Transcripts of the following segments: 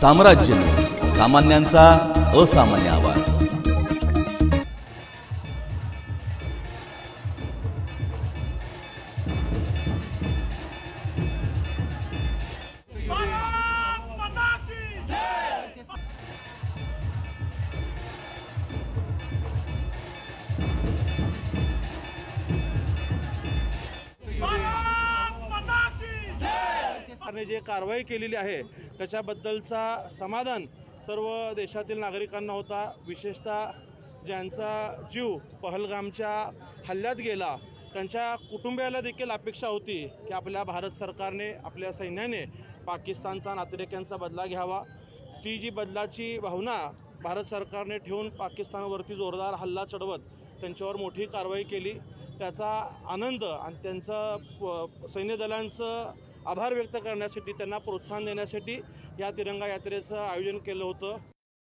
साम्राज्य, सामान्यांचा असामान्य आवाज। सरकारने जे कारवाई केलेली आहे त्याच्याबद्दलचा समाधान सर्व देशातील नागरिकांना होता। विशेषतः ज्यांचा जीव पहलगामच्या हल्ल्यात गेला त्यांच्या कुटुंबियाला देखील अपेक्षा होती की आपल्या भारत सरकारने, आपल्या सैन्याने पाकिस्तानचा नातेवाईकांचा बदला घ्यावा। ती जी बदलाची भावना भारत सरकारने ठेवून पाकिस्तानवरती जोरदार हल्ला चढवत त्यांच्यावर मोठी कारवाई केली, त्याचा आनंद आणि त्यांचं सैन्य दलांचं आभार व्यक्त करण्यासाठी, त्यांना प्रोत्साहन देण्यासाठी या तिरंगा यात्रेचं आयोजन केलं होतं।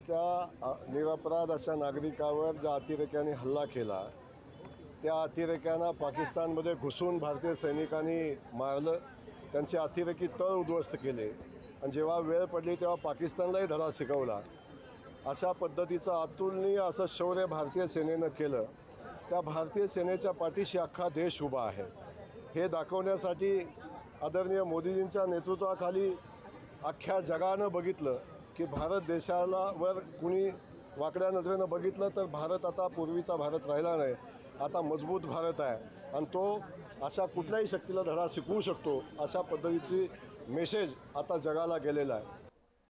त्या निरपराध अशा नागरिकावर ज्या अतिरेक्यांनी हल्ला केला त्या अतिरेक्यांना पाकिस्तानमध्ये घुसून भारतीय सैनिकांनी मारलं, त्यांचे अतिरेकी तळ उद्ध्वस्त केले आणि जेव्हा वेळ पडली तेव्हा पाकिस्तानलाही धडा शिकवला। अशा पद्धतीचं अतुलनीय असं शौर्य भारतीय सेनेनं केलं। त्या भारतीय सेनेच्या पाठीशी अख्खा देश उभा आहे हे दाखवण्यासाठी आदरणीय मोदीजींच्या नेतृत्वाखाली अख्ख्या जगानं बघितलं की भारत देशाला वर कुणी वाकड्या नजरेनं बघितलं तर भारत आता पूर्वीचा भारत राहिला नाही, आता मजबूत भारत आहे आणि तो अशा कुठल्याही शक्तीला धडा शिकवू शकतो, अशा पद्धतीची मेसेज आता जगाला गेलेला आहे।